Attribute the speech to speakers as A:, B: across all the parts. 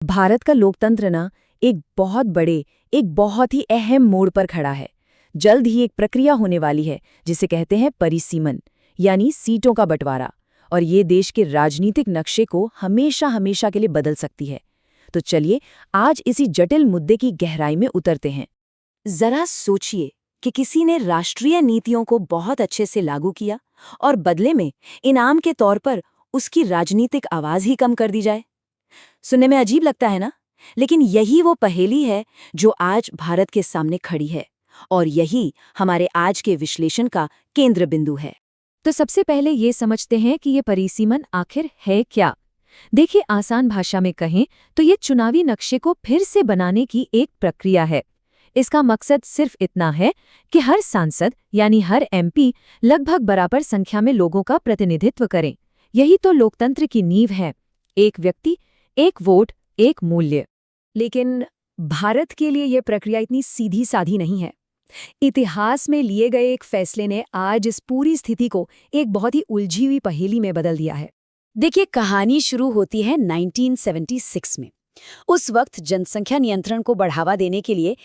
A: भारत का लोकतंत्र ना एक बहुत ही अहम मोड़ पर खड़ा है। जल्द ही एक प्रक्रिया होने वाली है जिसे कहते हैं परिसीमन, यानी सीटों का बंटवारा। और ये देश के राजनीतिक नक्शे को हमेशा हमेशा के लिए बदल सकती है। तो चलिए आज इसी जटिल मुद्दे की गहराई में उतरते हैं।
B: जरा सोचिए कि किसी ने राष्ट्रीय नीतियों को बहुत अच्छे से लागू किया और बदले में इनाम के तौर पर उसकी राजनीतिक आवाज ही कम कर दी जाए। सुनने में अजीब लगता है ना, लेकिन यही वो पहेली है जो आज भारत के सामने खड़ी है, और यही हमारे आज के विश्लेषण का केंद्र बिंदु है।
A: तो सबसे पहले ये समझते हैं कि ये परिसीमन आखिर है क्या। देखिए, आसान भाषा में कहें तो ये चुनावी नक्शे को फिर से बनाने की एक प्रक्रिया है। इसका मकसद सिर्फ इतना है कि हर सांसद यानी हर एमपी लगभग बराबर संख्या में लोगों का प्रतिनिधित्व करें। यही तो लोकतंत्र की नींव है, एक व्यक्ति, एक वोट, एक मूल्य।
B: लेकिन भारत के लिए यह प्रक्रिया इतनी सीधी साधी नहीं है। इतिहास में लिए गए एक फैसले ने आज इस पूरी स्थिति को एक बहुत ही उलझी हुई पहेली में बदल दिया है। देखिए, कहानी शुरू होती है 1976 में। उस वक्त जनसंख्या नियंत्रण को बढ़ावा देने के लिए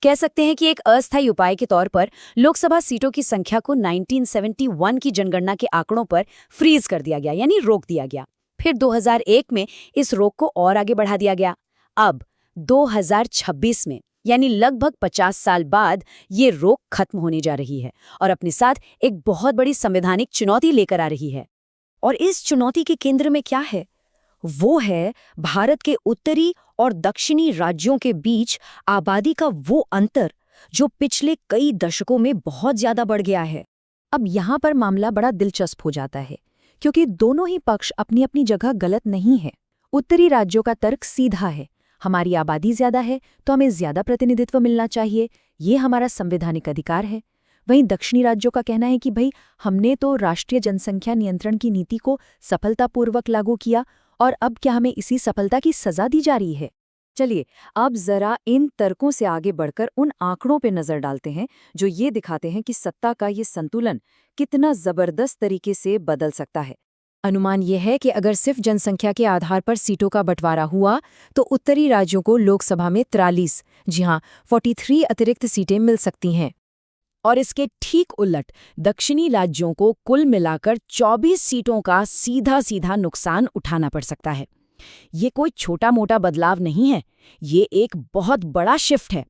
B: कह सकते हैं कि एक अस्थायी उपाय के तौर पर लोकसभा सीटों की संख्या को 1971 की जनगणना के आंकड़ों पर फ्रीज कर दिया गया, यानी रोक दिया गया। फिर 2001 में इस रोक को और आगे बढ़ा दिया गया। अब 2026 में, यानी लगभग 50 साल बाद, ये रोक खत्म होने जा रही है और अपने साथ एक बहुत बड़ी संवैधानिक चुनौती लेकर आ रही है। और इस चुनौती के केंद्र में क्या है? वो है भारत के उत्तरी और दक्षिणी राज्यों के बीच आबादी का वो अंतर जो पिछले कई दशकों में बहुत ज्यादा बढ़ गया है।
A: अब यहाँ पर मामला बड़ा दिलचस्प हो जाता है, क्योंकि दोनों ही पक्ष अपनी अपनी जगह गलत नहीं है। उत्तरी राज्यों का तर्क सीधा है, हमारी आबादी ज्यादा है तो हमें ज्यादा प्रतिनिधित्व मिलना चाहिए, ये हमारा संवैधानिक अधिकार है। वहीं दक्षिणी राज्यों का कहना है कि भाई, हमने तो राष्ट्रीय जनसंख्या नियंत्रण की नीति को सफलतापूर्वक लागू किया और अब क्या हमें इसी सफलता की सजा दी जा रही है।
B: चलिए अब जरा इन तर्कों से आगे बढ़कर उन आंकड़ों पर नजर डालते हैं जो ये दिखाते हैं कि सत्ता का ये संतुलन कितना जबरदस्त तरीके से बदल सकता है। अनुमान यह है कि अगर सिर्फ जनसंख्या के आधार पर सीटों का बंटवारा हुआ तो उत्तरी राज्यों को लोकसभा में 43, जी हाँ 43 अतिरिक्त सीटें मिल सकती हैं, और इसके ठीक उलट दक्षिणी राज्यों को कुल मिलाकर 24 सीटों का सीधा सीधा नुकसान उठाना पड़ सकता है। ये कोई छोटा मोटा बदलाव नहीं है, ये एक बहुत बड़ा शिफ्ट है।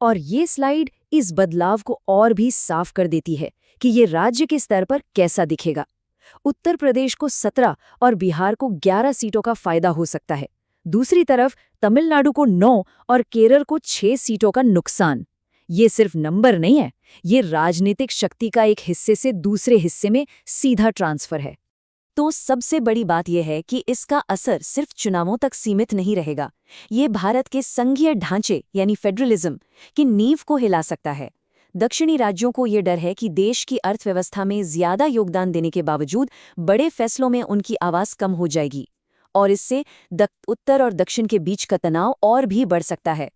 B: और ये स्लाइड इस बदलाव को और भी साफ कर देती है कि ये राज्य के स्तर पर कैसा दिखेगा। उत्तर प्रदेश को 17 और बिहार को 11 सीटों का फायदा हो सकता है। दूसरी तरफ तमिलनाडु को 9 और केरल को 6 सीटों का नुकसान। ये सिर्फ नंबर नहीं है, ये राजनीतिक शक्ति का एक हिस्से से दूसरे हिस्से में सीधा ट्रांसफर है। तो सबसे बड़ी बात यह है कि इसका असर सिर्फ चुनावों तक सीमित नहीं रहेगा। ये भारत के संघीय ढांचे यानी फेडरलिज्म की नींव को हिला सकता है। दक्षिणी राज्यों को ये डर है कि देश की अर्थव्यवस्था में ज्यादा योगदान देने के बावजूद बड़े फैसलों में उनकी आवाज कम हो जाएगी, और इससे उत्तर और दक्षिण के बीच का तनाव और भी बढ़ सकता है।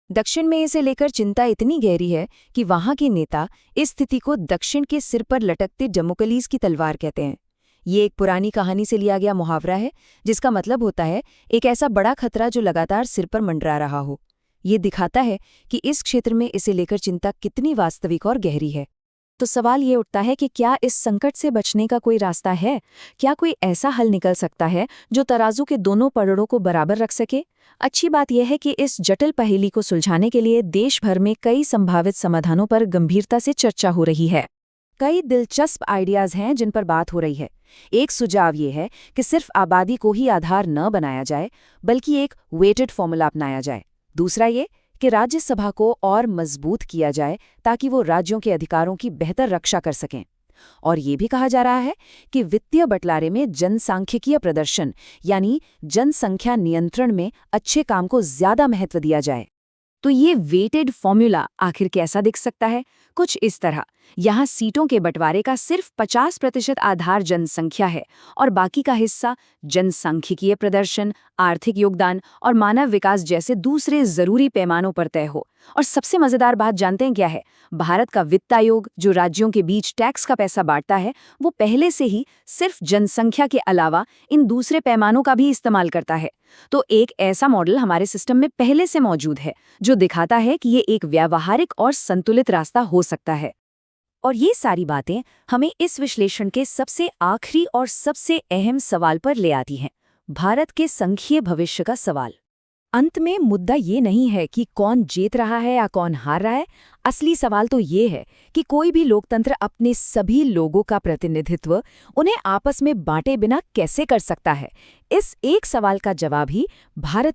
B: दक्षिण में इसे लेकर चिंता इतनी गहरी है कि वहां के नेता इस स्थिति को दक्षिण के सिर पर लटकते डैमोक्लिस की तलवार कहते हैं। ये एक पुरानी कहानी से लिया गया मुहावरा है, जिसका मतलब होता है एक ऐसा बड़ा खतरा जो लगातार सिर पर मंडरा रहा हो। ये दिखाता है कि इस क्षेत्र में इसे लेकर चिंता कितनी वास्तविक और गहरी है। तो सवाल ये उठता है कि क्या इस संकट से बचने का कोई रास्ता है? क्या कोई ऐसा हल निकल सकता है जो तराजू के दोनों पड़ों को बराबर रख सके? अच्छी बात यह है कि इस जटिल पहेली को सुलझाने के लिए देश भर में कई संभावित समाधानों पर गंभीरता से चर्चा हो रही है। कई दिलचस्प आइडियाज हैं जिन पर बात हो रही है। एक सुझाव ये है कि सिर्फ आबादी को ही आधार न बनाया जाए, बल्कि एक वेटेड फॉर्मूला अपनाया जाए। दूसरा ये कि राज्यसभा को और मजबूत किया जाए ताकि वो राज्यों के अधिकारों की बेहतर रक्षा कर सकें। और ये भी कहा जा रहा है कि वित्तीय बंटवारे में जनसांख्यिकीय प्रदर्शन यानी जनसंख्या नियंत्रण में अच्छे काम को ज्यादा महत्व दिया जाए। तो ये वेटेड फॉर्मूला आखिर कैसा दिख सकता है? कुछ इस तरह। यहाँ सीटों के बंटवारे का सिर्फ 50% आधार जनसंख्या है और बाकी का हिस्सा जनसांख्यिकीय प्रदर्शन, आर्थिक योगदान और मानव विकास जैसे दूसरे जरूरी पैमानों पर तय हो। और सबसे मजेदार बात जानते हैं क्या है? भारत का वित्त आयोग, जो राज्यों के बीच टैक्स का पैसा बांटता है, वो पहले से ही सिर्फ जनसंख्या के अलावा इन दूसरे पैमानों का भी इस्तेमाल करता है। तो एक ऐसा मॉडल हमारे सिस्टम में पहले से मौजूद है, जो दिखाता है कि ये एक व्यावहारिक और संतुलित रास्ता हो सकता है।
A: और ये सारी बातें हमें इस विश्लेषण के सबसे आखिरी और सबसे अहम सवाल पर ले आती हैं, भारत के संघीय भविष्य का सवाल। अंत में मुद्दा ये नहीं है कि कौन जीत रहा है या कौन हार रहा है। असली सवाल तो ये है कि कोई भी लोकतंत्र अपने सभी लोगों का प्रतिनिधित्व उन्हें आपस में बांटे बिना कैसे कर सकता है। इस एक सवाल का जवाब ही भारत